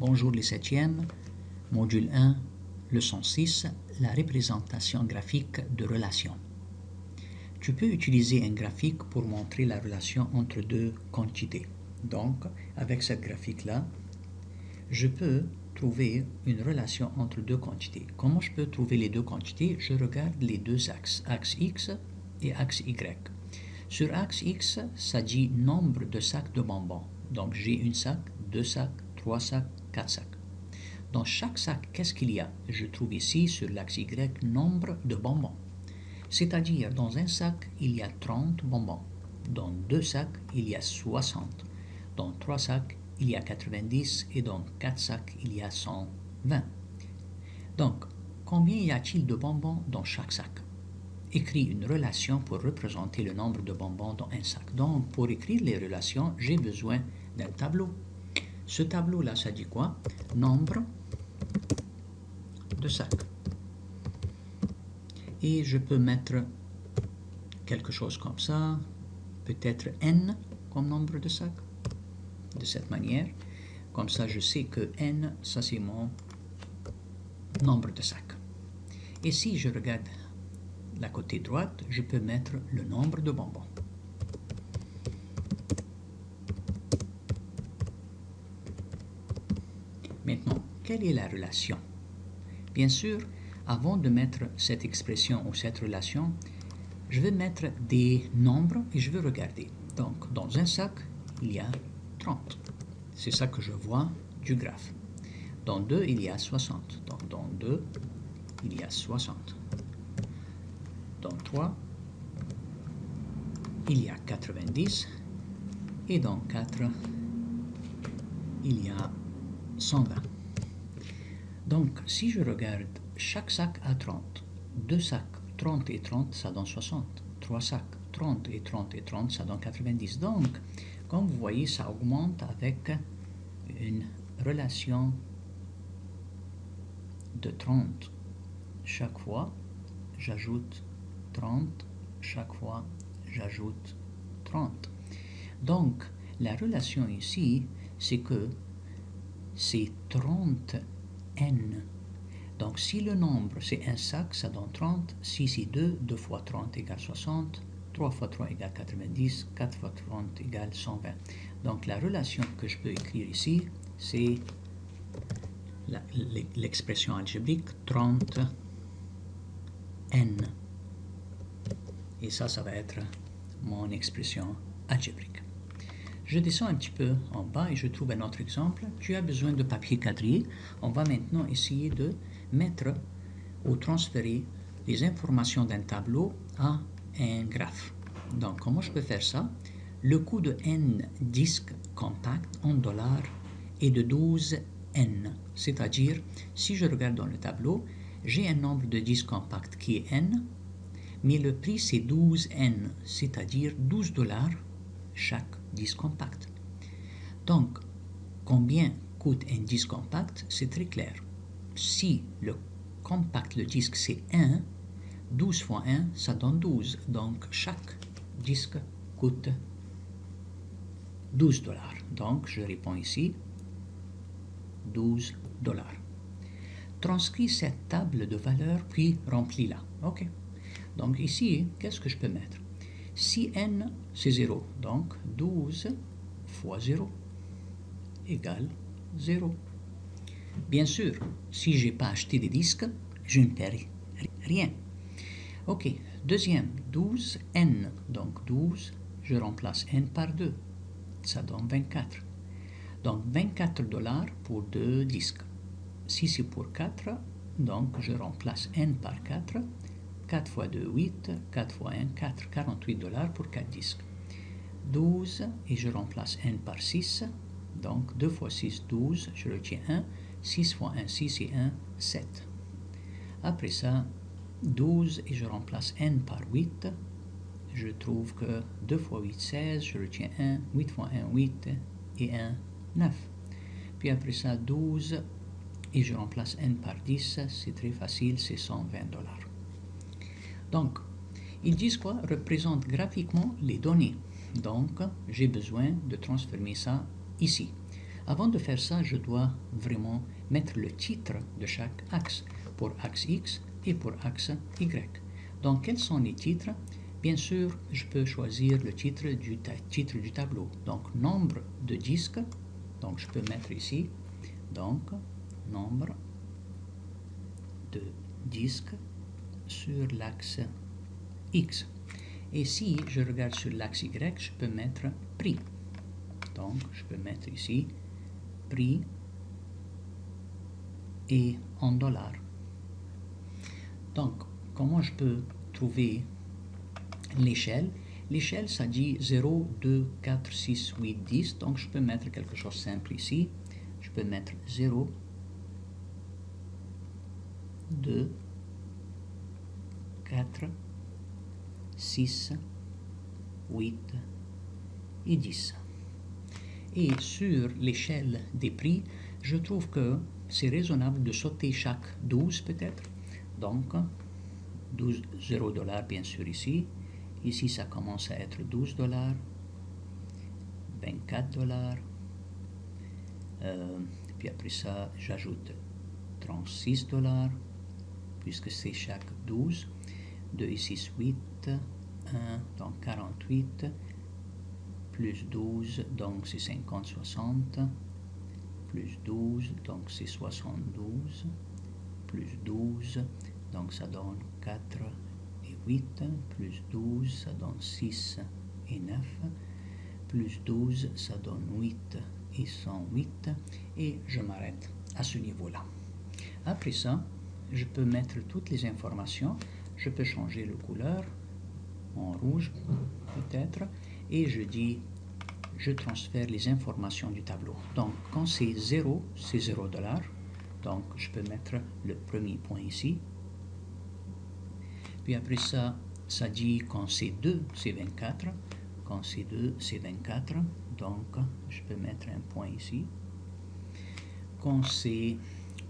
Bonjour les septièmes, module 1, leçon 6, la représentation graphique de relations. Tu peux utiliser un graphique pour montrer la relation entre deux quantités. Donc, avec cette graphique-là, je peux trouver une relation entre deux quantités. Comment je peux trouver les deux quantités? Je regarde les deux axes, axe X et axe Y. Sur axe X, ça dit nombre de sacs de bonbons. Donc, j'ai une sac, deux sacs, trois sacs, quatre sacs. Dans chaque sac, qu'est-ce qu'il y a? Je trouve ici, sur l'axe Y, nombre de bonbons. C'est-à-dire, dans un sac, il y a 30 bonbons. Dans deux sacs, il y a 60. Dans trois sacs, il y a 90. Et dans quatre sacs, il y a 120. Donc, combien y a-t-il de bonbons dans chaque sac? Écris une relation pour représenter le nombre de bonbons dans un sac. Donc, pour écrire les relations, j'ai besoin d'un tableau. Ce tableau-là, ça dit quoi? Nombre de sacs. Et je peux mettre quelque chose comme ça, peut-être n comme nombre de sacs, de cette manière. Comme ça, je sais que n, ça c'est mon nombre de sacs. Et si je regarde la côté droite, je peux mettre le nombre de bonbons. Maintenant, quelle est la relation? Bien sûr, avant de mettre cette expression ou cette relation, je vais mettre des nombres et je vais regarder. Donc, dans un sac, il y a 30. C'est ça que je vois du graphe. Dans 2, il y a 60. Donc, dans 2, il y a 60. Dans 3, il y a 90. Et dans 4, il y a 120. Donc, si je regarde, chaque sac a 30. Deux sacs, 30 et 30, ça donne 60. Trois sacs, 30 et 30 et 30, ça donne 90. Donc, comme vous voyez, ça augmente avec une relation de 30. Chaque fois, j'ajoute 30. Chaque fois, j'ajoute 30. Donc, la relation ici, c'est que c'est 30n. Donc, si le nombre, c'est un sac, ça donne 30. Si c'est 2, 2 fois 30 égale 60. 3 fois 3 égale 90. 4 fois 30 égale 120. Donc, la relation que je peux écrire ici, c'est l'expression algébrique 30n. Et ça va être mon expression algébrique. Je descends un petit peu en bas et je trouve un autre exemple. Tu as besoin de papier quadrillé. On va maintenant essayer de mettre ou transférer les informations d'un tableau à un graphe. Donc, comment je peux faire ça? Le coût de n disques compacts en dollars est de 12n. C'est-à-dire, si je regarde dans le tableau, j'ai un nombre de disques compacts qui est n, mais le prix c'est 12n, c'est-à-dire 12 dollars chaque disque compact. Donc, combien coûte un disque compact? C'est très clair. Si le compact, le disque, c'est 1, 12 fois 1, ça donne 12. Donc, chaque disque coûte 12 dollars. Donc, je réponds ici, 12 dollars. Transcris cette table de valeurs, puis remplis-la. OK. Donc, ici, qu'est-ce que je peux mettre? Si n, c'est 0, donc 12 fois 0 égale 0. Bien sûr, si je n'ai pas acheté des disques, je ne perds rien. Ok, deuxième, 12n. Donc 12, je remplace n par 2. Ça donne 24. Donc 24 dollars pour 2 disques. Si c'est pour 4, donc je remplace n par 4. 4 fois 2, 8. 4 fois 1, 4. 48 dollars pour 4 disques. 12, et je remplace n par 6. Donc 2 fois 6, 12. Je retiens 1. 6 fois 1, 6 et 1, 7. Après ça, 12 et je remplace n par 8. Je trouve que 2 fois 8, 16. Je retiens 1. 8 fois 1, 8 et 1, 9. Puis après ça, 12 et je remplace n par 10. C'est très facile, c'est 120 dollars. Donc, ils disent quoi? Représente graphiquement les données. Donc, j'ai besoin de transformer ça ici. Avant de faire ça, je dois vraiment mettre le titre de chaque axe, pour axe X et pour axe Y. Donc, quels sont les titres? Bien sûr, je peux choisir le titre du tableau. Donc, nombre de disques. Donc, je peux mettre ici, donc, nombre de disques sur l'axe X. Et si je regarde sur l'axe Y, je peux mettre prix. Donc, je peux mettre ici prix et en dollars. Donc, comment je peux trouver l'échelle? L'échelle, ça dit 0, 2, 4, 6, 8, 10. Donc, je peux mettre quelque chose de simple ici. Je peux mettre 0, 2, 4, 6, 8 et 10. Et sur l'échelle des prix, je trouve que c'est raisonnable de sauter chaque 12 peut-être. Donc, 12, 0 $, bien sûr, ici. Ici, ça commence à être 12 $, 24 $. Puis après ça, j'ajoute 36 $, puisque c'est chaque 12. 2 et 6, 8. 1, donc 48. Plus 12, donc c'est 50, 60. Plus 12, donc c'est 72. Plus 12, donc ça donne 4 et 8. Plus 12, ça donne 6 et 9. Plus 12, ça donne 8 et 108. Et je m'arrête à ce niveau-là. Après ça, je peux mettre toutes les informations. Je peux changer la couleur en rouge peut-être. Et je dis, je transfère les informations du tableau. Donc, quand c'est 0, c'est 0 $. Donc, je peux mettre le premier point ici. Puis après ça, ça dit quand c'est 2, c'est 24. Quand c'est 2, c'est 24. Donc, je peux mettre un point ici. Quand c'est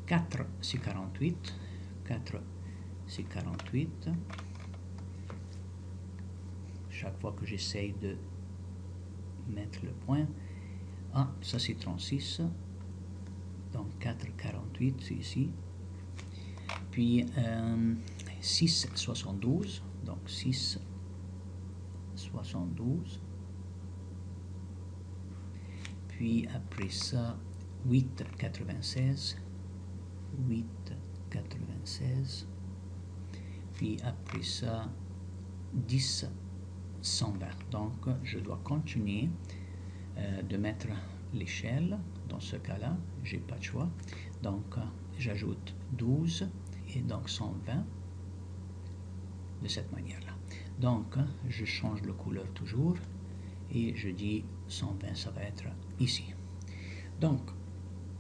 4, c'est 48. 4, c'est 48. Chaque fois que j'essaye de mettre le point, ah, ça c'est 36. Donc 4, 48, c'est ici. Puis 6, 72. Donc 6, 72. Puis après ça, 8, 96. 8, 96. Puis après ça, 10, 120. Donc, je dois continuer de mettre l'échelle. Dans ce cas-là, j'ai pas de choix. Donc, j'ajoute 12 et donc 120 de cette manière-là. Donc, je change de couleur toujours et je dis 120, ça va être ici. Donc,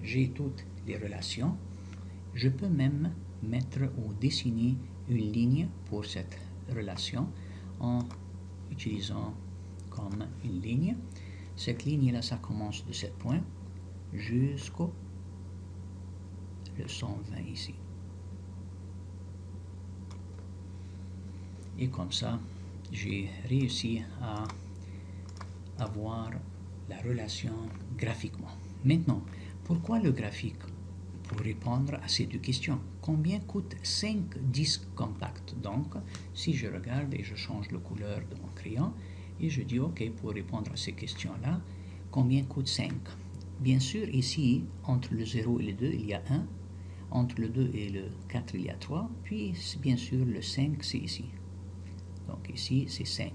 j'ai toutes les relations. Je peux même mettre ou dessiner une ligne pour cette relation en utilisant comme une ligne. Cette ligne-là, ça commence de ce point jusqu'au le 120 ici. Et comme ça, j'ai réussi à avoir la relation graphiquement. Maintenant, pourquoi le graphique? Pour répondre à ces deux questions. Combien coûte 5 disques compacts? Donc, si je regarde et je change la couleur de mon crayon, et je dis OK, pour répondre à ces questions-là, combien coûte 5? Bien sûr, ici, entre le 0 et le 2, il y a 1. Entre le 2 et le 4, il y a 3. Puis, bien sûr, le 5, c'est ici. Donc, ici, c'est 5.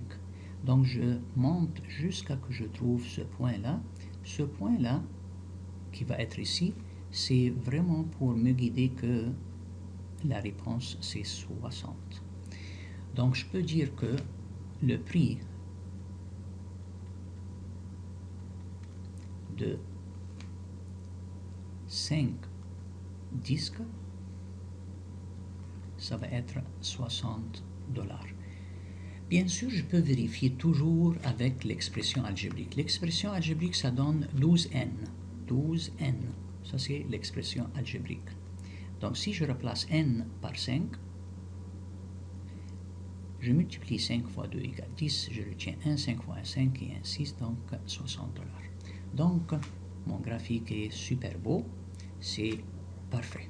Donc, je monte jusqu'à que je trouve ce point-là. Ce point-là, qui va être ici, c'est vraiment pour me guider que la réponse, c'est 60. Donc, je peux dire que le prix de 5 disques, ça va être 60 $. Bien sûr, je peux vérifier toujours avec l'expression algébrique. L'expression algébrique, ça donne 12n. 12n. Ça, c'est l'expression algébrique. Donc, si je replace n par 5, je multiplie 5 fois 2 égale 10, je retiens 1, 5 fois 1, 5 et 1, 6, donc 60 $. Donc, mon graphique est super beau, c'est parfait.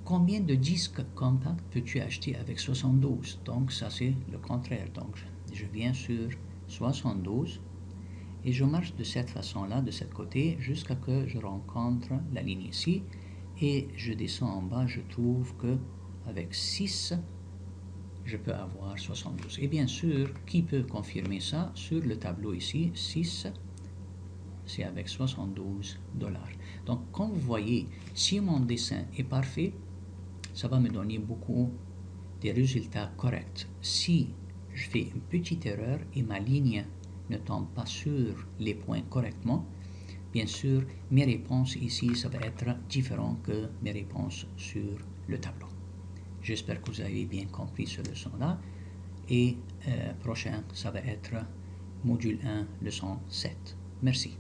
Combien de disques compacts peux-tu acheter avec 72? Donc ça c'est le contraire. Donc je viens sur 72 et je marche de cette façon-là, de ce côté, jusqu'à ce que je rencontre la ligne ici. Et je descends en bas, je trouve que avec 6, je peux avoir 72. Et bien sûr, qui peut confirmer ça? Sur le tableau ici, 6, c'est avec 72 dollars. Donc, comme vous voyez, si mon dessin est parfait, ça va me donner beaucoup de résultats corrects. Si je fais une petite erreur et ma ligne ne tombe pas sur les points correctement, bien sûr, mes réponses ici, ça va être différent que mes réponses sur le tableau. J'espère que vous avez bien compris ce leçon-là. Et prochain, ça va être module 1, leçon 7. Merci.